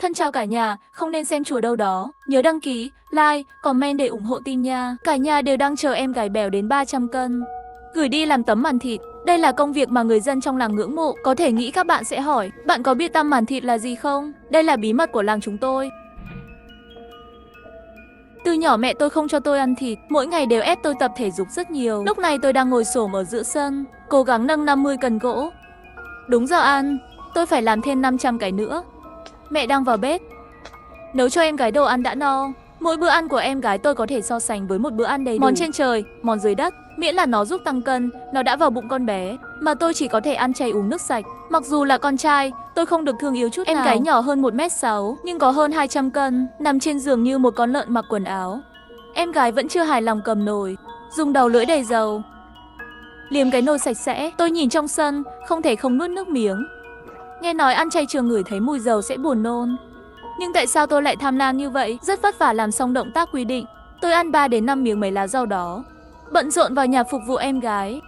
Thân chào cả nhà, không nên xem chùa đâu đó. Nhớ đăng ký, like, comment để ủng hộ team nha. Cả nhà đều đang chờ em gái bèo đến 300 cân. Gửi đi làm tấm màn thịt. Đây là công việc mà người dân trong làng ngưỡng mộ. Có thể nghĩ các bạn sẽ hỏi, bạn có biết tăm màn thịt là gì không? Đây là bí mật của làng chúng tôi. Từ nhỏ mẹ tôi không cho tôi ăn thịt, mỗi ngày đều ép tôi tập thể dục rất nhiều. Lúc này tôi đang ngồi xổm ở giữa sân, cố gắng nâng 50 cân gỗ. Đúng giờ ăn, tôi phải làm thêm 500 cái nữa. Mẹ đang vào bếp nấu cho em gái đồ ăn đã no. Mỗi bữa ăn của em gái tôi có thể so sánh với một bữa ăn đầy đủ. Món trên trời, món dưới đất, miễn là nó giúp tăng cân, nó đã vào bụng con bé. Mà tôi chỉ có thể ăn chay uống nước sạch. Mặc dù là con trai, tôi không được thương yêu chút nào. Em gái nhỏ hơn 1m6, nhưng có hơn 200 cân, nằm trên giường như một con lợn mặc quần áo. Em gái vẫn chưa hài lòng cầm nồi, dùng đầu lưỡi đầy dầu liếm cái nồi sạch sẽ. Tôi nhìn trong sân, không thể không nuốt nước miếng. Nghe nói ăn chay trường ngửi thấy mùi dầu sẽ buồn nôn. Nhưng tại sao tôi lại tham lam như vậy? Rất vất vả làm xong động tác quy định. Tôi ăn 3 đến 5 miếng mấy lá rau đó, bận rộn vào nhà phục vụ em gái.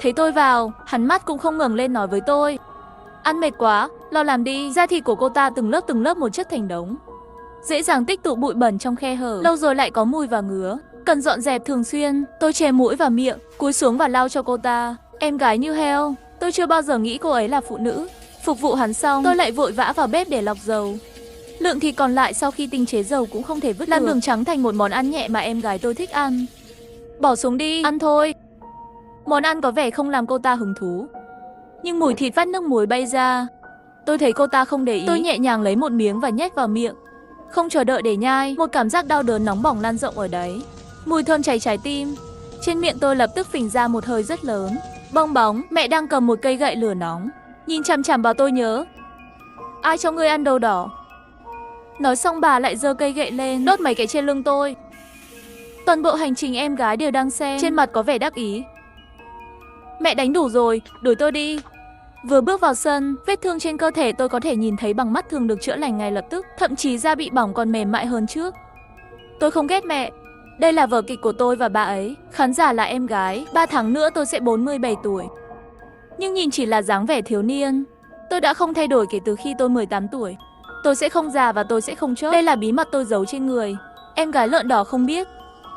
Thấy tôi vào, hắn mắt cũng không ngẩng lên nói với tôi: ăn mệt quá, lo làm đi. Da thịt của cô ta từng lớp một chất thành đống, dễ dàng tích tụ bụi bẩn trong khe hở, lâu rồi lại có mùi và ngứa, cần dọn dẹp thường xuyên. Tôi che mũi và miệng, cúi xuống và lau cho cô ta. Em gái như heo, tôi chưa bao giờ nghĩ cô ấy là phụ nữ. Phục vụ hắn xong, tôi lại vội vã vào bếp để lọc dầu. Lượng thịt còn lại sau khi tinh chế dầu cũng không thể vứt làm đường trắng thành một món ăn nhẹ mà em gái tôi thích ăn. Bỏ xuống đi, ăn thôi. Món ăn có vẻ không làm cô ta hứng thú, nhưng mùi thịt vắt nước muối bay ra. Tôi thấy cô ta không để ý. Tôi nhẹ nhàng lấy một miếng và nhét vào miệng, không chờ đợi để nhai. Một cảm giác đau đớn nóng bỏng lan rộng ở đấy, mùi thơm cháy trái tim. Trên miệng tôi lập tức phình ra một hơi rất lớn. Bong bóng, mẹ đang cầm một cây gậy lửa nóng, nhìn chằm chằm vào tôi. Nhớ, ai cho ngươi ăn đồ đỏ? Nói xong bà lại giơ cây gậy lên, đốt mấy cái trên lưng tôi. Toàn bộ hành trình em gái đều đang xem, trên mặt có vẻ đắc ý. Mẹ đánh đủ rồi, đuổi tôi đi. Vừa bước vào sân, vết thương trên cơ thể tôi có thể nhìn thấy bằng mắt thường được chữa lành ngay lập tức, thậm chí da bị bỏng còn mềm mại hơn trước. Tôi không ghét mẹ. Đây là vở kịch của tôi và bà ấy. Khán giả là em gái. 3 tháng nữa tôi sẽ 47 tuổi. Nhưng nhìn chỉ là dáng vẻ thiếu niên. Tôi đã không thay đổi kể từ khi tôi 18 tuổi. Tôi sẽ không già và tôi sẽ không chớp. Đây là bí mật tôi giấu trên người. Em gái lợn đỏ không biết.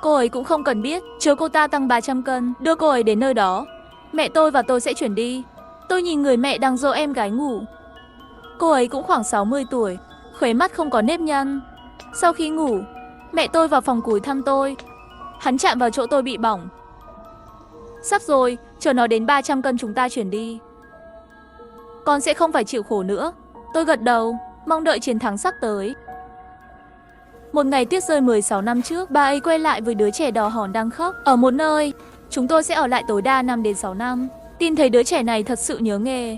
Cô ấy cũng không cần biết. Chờ cô ta tăng 300 cân, đưa cô ấy đến nơi đó, mẹ tôi và tôi sẽ chuyển đi. Tôi nhìn người mẹ đang dỗ em gái ngủ. Cô ấy cũng khoảng 60 tuổi, khóe mắt không có nếp nhăn. Sau khi ngủ, mẹ tôi vào phòng cúi thăm tôi. Hắn chạm vào chỗ tôi bị bỏng. Sắp rồi, chờ nó đến 300 cân chúng ta chuyển đi. Con sẽ không phải chịu khổ nữa. Tôi gật đầu, mong đợi chiến thắng sắp tới. Một ngày tuyết rơi 16 năm trước, bà ấy quay lại với đứa trẻ đỏ hòn đang khóc. Ở một nơi, chúng tôi sẽ ở lại tối đa 5 đến 6 năm. Tin thấy đứa trẻ này thật sự nhớ nghề.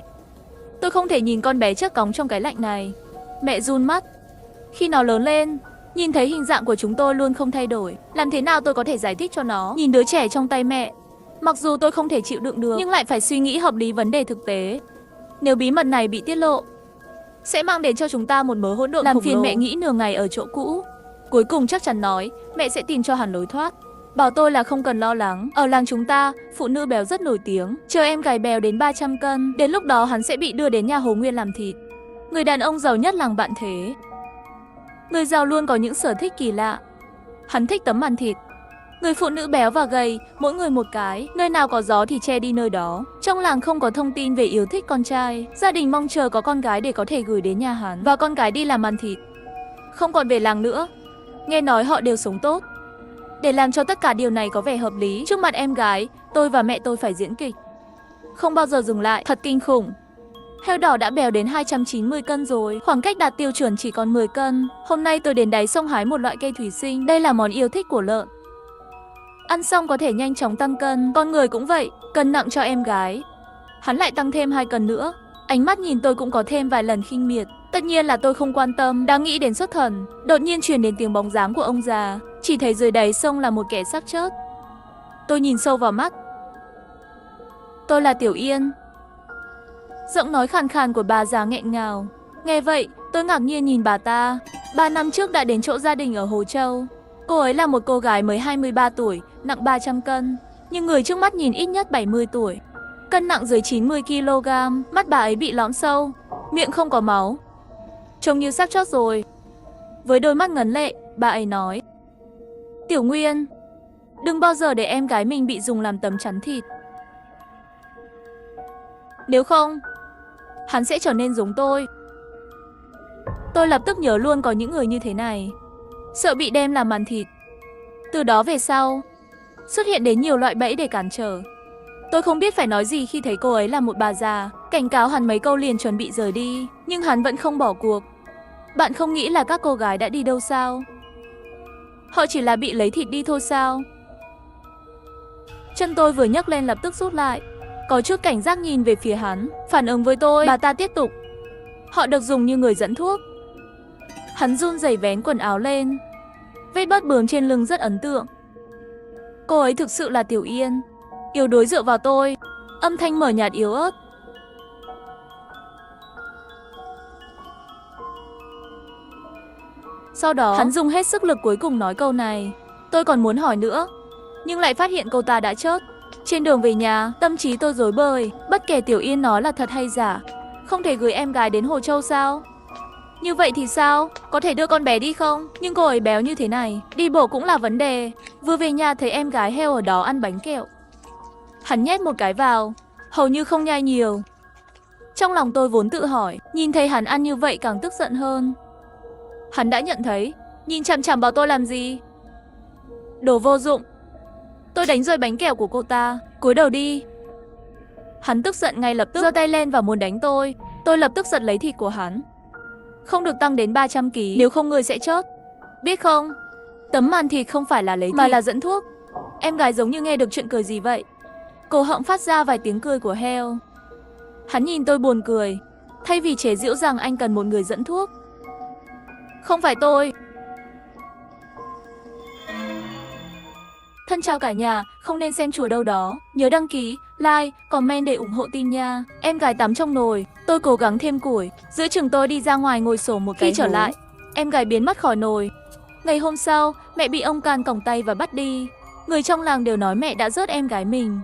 Tôi không thể nhìn con bé chất cóng trong cái lạnh này. Mẹ run mắt. Khi nó lớn lên, nhìn thấy hình dạng của chúng tôi luôn không thay đổi. Làm thế nào tôi có thể giải thích cho nó? Nhìn đứa trẻ trong tay mẹ, mặc dù tôi không thể chịu đựng được, nhưng lại phải suy nghĩ hợp lý vấn đề thực tế. Nếu bí mật này bị tiết lộ, sẽ mang đến cho chúng ta một mớ hỗn độn làm phiền mẹ nghĩ nửa ngày ở chỗ cũ. Cuối cùng chắc chắn nói, mẹ sẽ tìm cho hắn lối thoát. Bảo tôi là không cần lo lắng. Ở làng chúng ta, phụ nữ béo rất nổi tiếng. Chờ em gái bèo đến 300 cân, đến lúc đó hắn sẽ bị đưa đến nhà Hồ Nguyên làm thịt. Người đàn ông giàu nhất làng bạn thế. Người giàu luôn có những sở thích kỳ lạ. Hắn thích tấm màn thịt. Người phụ nữ béo và gầy, mỗi người một cái. Nơi nào có gió thì che đi nơi đó. Trong làng không có thông tin về yêu thích con trai. Gia đình mong chờ có con gái để có thể gửi đến nhà hắn, và con gái đi làm màn thịt, không còn về làng nữa. Nghe nói họ đều sống tốt. Để làm cho tất cả điều này có vẻ hợp lý, trước mặt em gái, tôi và mẹ tôi phải diễn kịch, không bao giờ dừng lại. Thật kinh khủng. Heo đỏ đã bèo đến 290 cân rồi, khoảng cách đạt tiêu chuẩn chỉ còn 10 cân. Hôm nay tôi đến đáy sông hái một loại cây thủy sinh. Đây là món yêu thích của lợn. Ăn xong có thể nhanh chóng tăng cân, con người cũng vậy. Cân nặng cho em gái. Hắn lại tăng thêm 2 cân nữa. Ánh mắt nhìn tôi cũng có thêm vài lần khinh miệt. Tất nhiên là tôi không quan tâm, đang nghĩ đến xuất thần. Đột nhiên truyền đến tiếng bóng dáng của ông già. Chỉ thấy dưới đáy sông là một kẻ xác chết. Tôi nhìn sâu vào mắt. Tôi là Tiểu Yên. Giọng nói khàn khàn của bà già nghẹn ngào. Nghe vậy, tôi ngạc nhiên nhìn bà ta. 3 năm trước đã đến chỗ gia đình ở Hồ Châu. Cô ấy là một cô gái mới 23 tuổi, nặng 300 cân. Nhưng người trước mắt nhìn ít nhất 70 tuổi. Cân nặng dưới 90 kg, mắt bà ấy bị lõm sâu, miệng không có máu. trông như sắp chót rồi. Với đôi mắt ngấn lệ, bà ấy nói: Tiểu Nguyên, đừng bao giờ để em gái mình bị dùng làm tấm chắn thịt. Nếu không, hắn sẽ trở nên giống tôi. Tôi lập tức nhớ luôn có những người như thế này, sợ bị đem làm màn thịt. Từ đó về sau, xuất hiện đến nhiều loại bẫy để cản trở. Tôi không biết phải nói gì khi thấy cô ấy là một bà già, cảnh cáo hắn mấy câu liền chuẩn bị rời đi, nhưng hắn vẫn không bỏ cuộc. Bạn không nghĩ là các cô gái đã đi đâu sao? Họ chỉ là bị lấy thịt đi thôi sao? Chân tôi vừa nhấc lên lập tức rút lại, có chút cảnh giác nhìn về phía hắn. Phản ứng với tôi, bà ta tiếp tục: Họ được dùng như người dẫn thuốc. Hắn run rẩy vén quần áo lên. Vết bớt bướm trên lưng rất ấn tượng. Cô ấy thực sự là Tiểu Yên, yếu đuối dựa vào tôi. Âm thanh mờ nhạt yếu ớt. Sau đó, hắn dùng hết sức lực cuối cùng nói câu này. Tôi còn muốn hỏi nữa, nhưng lại phát hiện cô ta đã chớt. Trên đường về nhà, tâm trí tôi rối bời. Bất kể Tiểu Yên nói là thật hay giả, không thể gửi em gái đến Hồ Châu sao? Như vậy thì sao? Có thể đưa con bé đi không? Nhưng cô ấy béo như thế này, đi bộ cũng là vấn đề. Vừa về nhà thấy em gái heo ở đó ăn bánh kẹo. Hắn nhét một cái vào, hầu như không nhai nhiều. Trong lòng tôi vốn tự hỏi, nhìn thấy hắn ăn như vậy càng tức giận hơn. Hắn đã nhận thấy, nhìn chằm chằm vào tôi làm gì? Đồ vô dụng. Tôi đánh rơi bánh kẹo của cô ta. Cúi đầu đi. Hắn tức giận ngay lập tức giơ tay lên và muốn đánh tôi. Tôi lập tức giật lấy thịt của hắn. Không được tăng đến 300 kg, nếu không người sẽ chớt. Biết không? Tấm màn thịt không phải là lấy thịt, mà là dẫn thuốc. Em gái giống như nghe được chuyện cười gì vậy. Cổ họng phát ra vài tiếng cười của heo. Hắn nhìn tôi buồn cười. Thay vì chế giễu rằng anh cần một người dẫn thuốc. Không phải tôi. Thân chào cả nhà, không nên xem chùa đâu đó. Nhớ đăng ký, like, comment để ủng hộ team nha. Em gái tắm trong nồi, tôi cố gắng thêm củi. Giữa chừng tôi đi ra ngoài ngồi xổm một cái. Khi trở lại, em gái biến mất khỏi nồi. Ngày hôm sau, mẹ bị ông can còng tay và bắt đi. Người trong làng đều nói mẹ đã rớt em gái mình.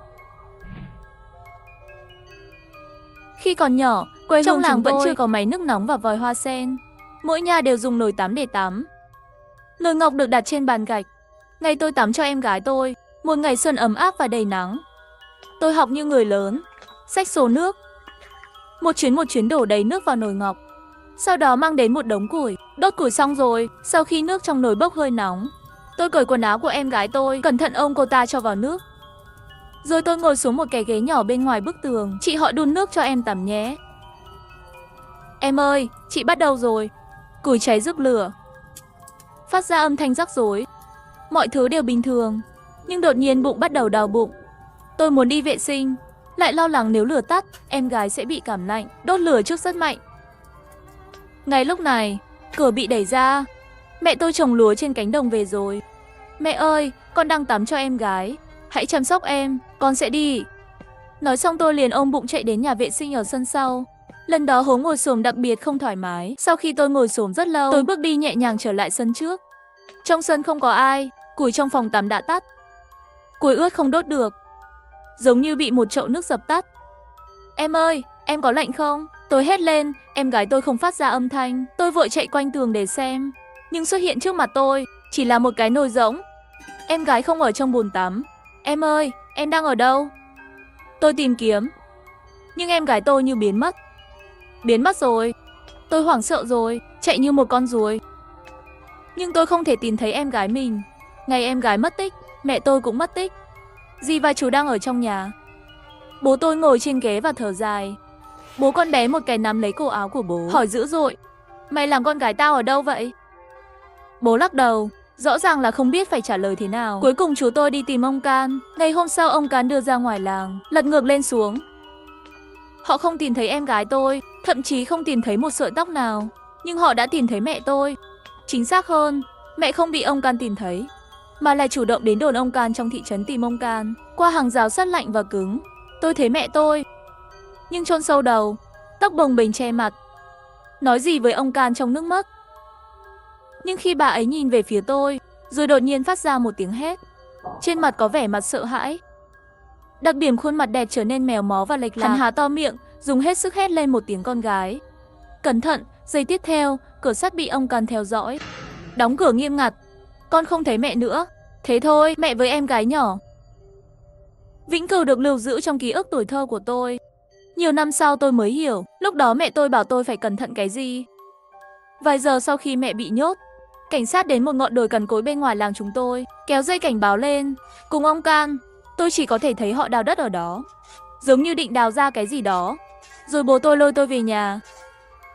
Khi còn nhỏ, quê hương làng vẫn chưa có máy nước nóng và vòi hoa sen. Mỗi nhà đều dùng nồi tắm để tắm. Nồi ngọc được đặt trên bàn gạch. Ngày tôi tắm cho em gái tôi, một ngày xuân ấm áp và đầy nắng. Tôi học như người lớn, xách xô nước. Một chuyến đổ đầy nước vào nồi ngọc. Sau đó mang đến một đống củi. Đốt củi xong rồi, sau khi nước trong nồi bốc hơi nóng, tôi cởi quần áo của em gái tôi, cẩn thận ôm cô ta cho vào nước. Rồi tôi ngồi xuống một cái ghế nhỏ bên ngoài bức tường. Chị họ đun nước cho em tắm nhé. Em ơi, chị bắt đầu rồi. Củi cháy rực lửa, phát ra âm thanh rắc rối. Mọi thứ đều bình thường, nhưng đột nhiên bụng bắt đầu đau bụng. Tôi muốn đi vệ sinh, lại lo lắng nếu lửa tắt, em gái sẽ bị cảm lạnh. Đốt lửa trước rất mạnh. Ngay lúc này, cửa bị đẩy ra. Mẹ tôi trồng lúa trên cánh đồng về rồi. Mẹ ơi, con đang tắm cho em gái, hãy chăm sóc em, con sẽ đi. Nói xong tôi liền ôm bụng chạy đến nhà vệ sinh ở sân sau. Lần đó Hố ngồi xổm đặc biệt không thoải mái. Sau khi tôi ngồi xổm rất lâu, tôi bước đi nhẹ nhàng trở lại sân trước. Trong sân không có ai, củi trong phòng tắm đã tắt. Củi ướt không đốt được, giống như bị một chậu nước dập tắt. Em ơi, em có lạnh không? Tôi hét lên, em gái tôi không phát ra âm thanh. Tôi vội chạy quanh tường để xem, nhưng xuất hiện trước mặt tôi chỉ là một cái nồi rỗng. Em gái không ở trong bồn tắm. Em ơi, em đang ở đâu? Tôi tìm kiếm, nhưng em gái tôi như biến mất. Biến mất rồi. Tôi hoảng sợ rồi, chạy như một con ruồi. Nhưng tôi không thể tìm thấy em gái mình. Ngày em gái mất tích, mẹ tôi cũng mất tích. Dì và chú đang ở trong nhà. Bố tôi ngồi trên ghế và thở dài. Bố con bé một cái nắm lấy cổ áo của bố, hỏi dữ dội: Mày làm con gái tao ở đâu vậy? Bố lắc đầu, rõ ràng là không biết phải trả lời thế nào. Cuối cùng chú tôi đi tìm ông Can. Ngày hôm sau ông Can đưa ra ngoài làng, lật ngược lên xuống. Họ không tìm thấy em gái tôi, thậm chí không tìm thấy một sợi tóc nào. Nhưng họ đã tìm thấy mẹ tôi. Chính xác hơn, mẹ không bị ông Can tìm thấy, mà là chủ động đến đồn ông Can trong thị trấn tìm ông Can. Qua hàng rào sắt lạnh và cứng, tôi thấy mẹ tôi, nhưng chôn sâu đầu, tóc bồng bềnh che mặt. Nói gì với ông Can trong nước mắt. Nhưng khi bà ấy nhìn về phía tôi, rồi đột nhiên phát ra một tiếng hét. Trên mặt có vẻ mặt sợ hãi. Đặc điểm khuôn mặt đẹp trở nên mèo mó và lệch lạc. Hắn há to miệng, dùng hết sức hét lên một tiếng con gái. Cẩn thận, giây tiếp theo, cửa sắt bị ông Can theo dõi. Đóng cửa nghiêm ngặt. Con không thấy mẹ nữa. Thế thôi, mẹ với em gái nhỏ vĩnh cửu được lưu giữ trong ký ức tuổi thơ của tôi. Nhiều năm sau tôi mới hiểu, lúc đó mẹ tôi bảo tôi phải cẩn thận cái gì. Vài giờ sau khi mẹ bị nhốt, cảnh sát đến một ngọn đồi cằn cỗi bên ngoài làng chúng tôi, kéo dây cảnh báo lên. Cùng ông Can, tôi chỉ có thể thấy họ đào đất ở đó, giống như định đào ra cái gì đó. Rồi bố tôi lôi tôi về nhà.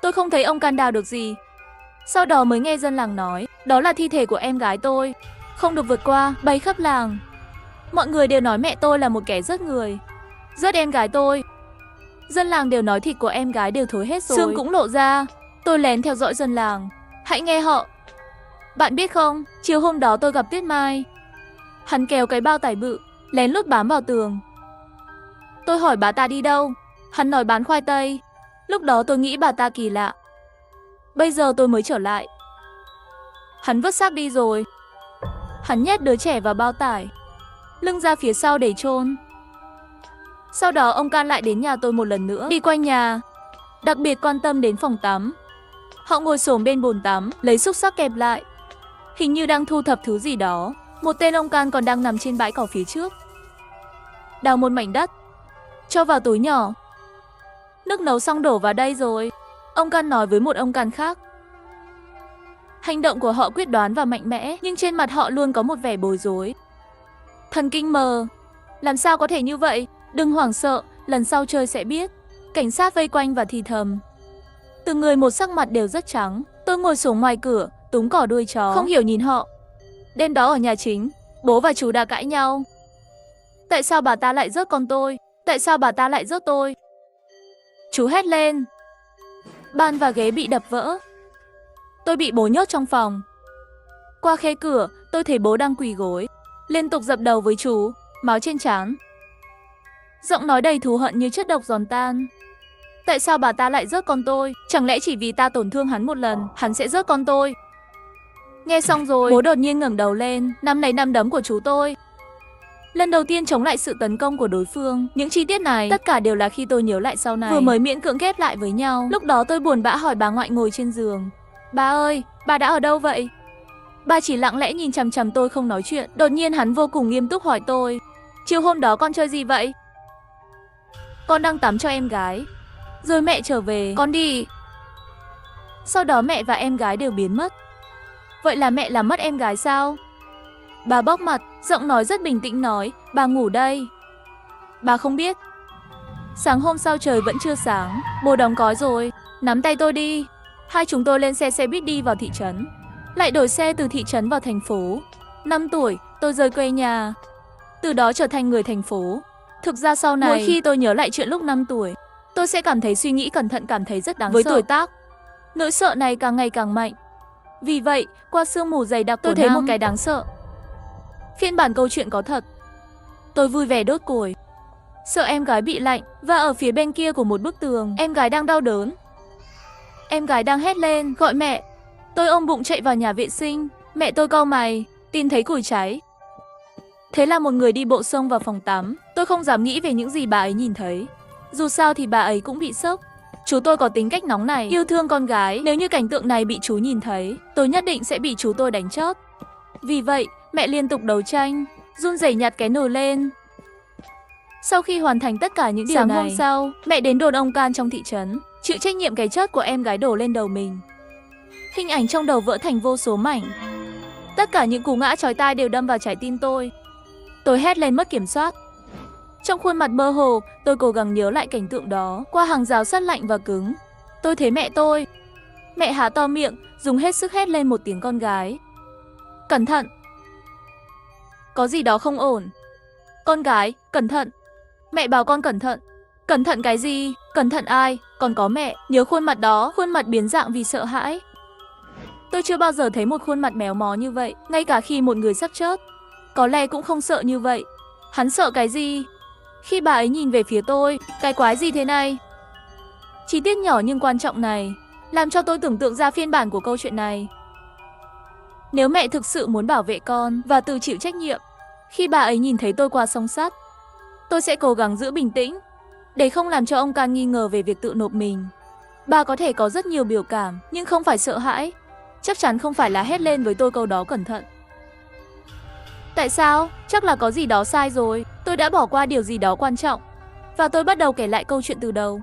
Tôi không thấy ông Can đào được gì. Sau đó mới nghe dân làng nói, đó là thi thể của em gái tôi, không được vượt qua, bay khắp làng. Mọi người đều nói mẹ tôi là một kẻ giết người, giết em gái tôi. Dân làng đều nói thịt của em gái đều thối hết rồi, xương cũng lộ ra. Tôi lén theo dõi dân làng. Hãy nghe họ. Bạn biết không, chiều hôm đó tôi gặp Tuyết Mai. Hắn kéo cái bao tải bự, lén lút bám vào tường. Tôi hỏi bà ta đi đâu. Hắn nói bán khoai tây. Lúc đó tôi nghĩ bà ta kỳ lạ. Bây giờ tôi mới trở lại. Hắn vứt xác đi rồi. Hắn nhét đứa trẻ vào bao tải, lưng ra phía sau để chôn. Sau đó ông Can lại đến nhà tôi một lần nữa, đi quanh nhà, đặc biệt quan tâm đến phòng tắm. Họ ngồi xổm bên bồn tắm, lấy xúc xắc kẹp lại, hình như đang thu thập thứ gì đó. Một tên ông Can còn đang nằm trên bãi cỏ phía trước. Đào một mảnh đất, cho vào túi nhỏ. Nước nấu xong đổ vào đây rồi, ông Can nói với một ông Can khác. Hành động của họ quyết đoán và mạnh mẽ, nhưng trên mặt họ luôn có một vẻ bối rối. Thần kinh mờ. Làm sao có thể như vậy? Đừng hoảng sợ, lần sau chơi sẽ biết. Cảnh sát vây quanh và thì thầm. Từng người một sắc mặt đều rất trắng. Tôi ngồi xuống ngoài cửa, túm cỏ đuôi chó, không hiểu nhìn họ. Đêm đó ở nhà chính, bố và chú đã cãi nhau. Tại sao bà ta lại rớt con tôi? Tại sao bà ta lại rớt tôi? Chú hét lên. Bàn và ghế bị đập vỡ. Tôi bị bố nhốt trong phòng. Qua khe cửa, tôi thấy bố đang quỳ gối, liên tục dập đầu với chú, máu trên trán. Giọng nói đầy thù hận như chất độc giòn tan. Tại sao bà ta lại rớt con tôi? Chẳng lẽ chỉ vì ta tổn thương hắn một lần, hắn sẽ rớt con tôi? Nghe xong rồi, bố đột nhiên ngẩng đầu lên, nắm lấy nắm đấm của chú tôi. Lần đầu tiên chống lại sự tấn công của đối phương. Những chi tiết này, tất cả đều là khi tôi nhớ lại sau này, vừa mới miễn cưỡng ghép lại với nhau. Lúc đó tôi buồn bã hỏi bà ngoại ngồi trên giường. Bà ơi, bà đã ở đâu vậy? Bà chỉ lặng lẽ nhìn chằm chằm tôi không nói chuyện. Đột nhiên hắn vô cùng nghiêm túc hỏi tôi. Chiều hôm đó con chơi gì vậy? Con đang tắm cho em gái. Rồi mẹ trở về, con đi. Sau đó mẹ và em gái đều biến mất. Vậy là mẹ làm mất em gái sao? Bà bóc mặt, giọng nói rất bình tĩnh nói, bà ngủ đây. Bà không biết. Sáng hôm sau trời vẫn chưa sáng, bố đóng cói rồi, nắm tay tôi đi. Hai chúng tôi lên xe buýt đi vào thị trấn, lại đổi xe từ thị trấn vào thành phố. 5 tuổi, tôi rời quê nhà, từ đó trở thành người thành phố. Thực ra sau này, mỗi khi tôi nhớ lại chuyện lúc 5 tuổi, tôi sẽ cảm thấy suy nghĩ cẩn thận, cảm thấy rất đáng sợ. Với tuổi tác, nỗi sợ này càng ngày càng mạnh. Vì vậy, qua sương mù dày đặc tôi thấy một cái đáng sợ. Phiên bản câu chuyện có thật. Tôi vui vẻ đốt củi, sợ em gái bị lạnh, và ở phía bên kia của một bức tường, em gái đang đau đớn. Em gái đang hét lên, gọi mẹ. Tôi ôm bụng chạy vào nhà vệ sinh. Mẹ tôi cau mày, tìm thấy củi cháy. Thế là một người đi bộ xông vào phòng tắm. Tôi không dám nghĩ về những gì bà ấy nhìn thấy. Dù sao thì bà ấy cũng bị sốc. Chú tôi có tính cách nóng nảy, yêu thương con gái. Nếu như cảnh tượng này bị chú nhìn thấy, tôi nhất định sẽ bị chú tôi đánh chót. Vì vậy, mẹ liên tục đấu tranh, run rẩy nhặt cái nồi lên. Sau khi hoàn thành tất cả những điều này, sáng hôm sau, mẹ đến đồn ông Can trong thị trấn, chịu trách nhiệm cái chết của em gái đổ lên đầu mình. Hình ảnh trong đầu vỡ thành vô số mảnh. Tất cả những cú ngã chói tai đều đâm vào trái tim tôi. Tôi hét lên mất kiểm soát. Trong khuôn mặt mơ hồ, tôi cố gắng nhớ lại cảnh tượng đó. Qua hàng rào sắt lạnh và cứng, tôi thấy mẹ tôi. Mẹ há to miệng, dùng hết sức hét lên một tiếng con gái. Cẩn thận! Có gì đó không ổn. Con gái, cẩn thận! Mẹ bảo con cẩn thận. Cẩn thận cái gì? Cẩn thận ai? Còn có mẹ. Nhớ khuôn mặt đó, khuôn mặt biến dạng vì sợ hãi. Tôi chưa bao giờ thấy một khuôn mặt méo mó như vậy, ngay cả khi một người sắc chớt có lẽ cũng không sợ như vậy. Hắn sợ cái gì? Khi bà ấy nhìn về phía tôi, cái quái gì thế này? Chi tiết nhỏ nhưng quan trọng này làm cho tôi tưởng tượng ra phiên bản của câu chuyện này. Nếu mẹ thực sự muốn bảo vệ con và tự chịu trách nhiệm, khi bà ấy nhìn thấy tôi qua song sắt, tôi sẽ cố gắng giữ bình tĩnh để không làm cho ông Can nghi ngờ về việc tự nộp mình. Ba có thể có rất nhiều biểu cảm, nhưng không phải sợ hãi. Chắc chắn không phải là hét lên với tôi câu đó cẩn thận. Tại sao? Chắc là có gì đó sai rồi. Tôi đã bỏ qua điều gì đó quan trọng. Và tôi bắt đầu kể lại câu chuyện từ đầu.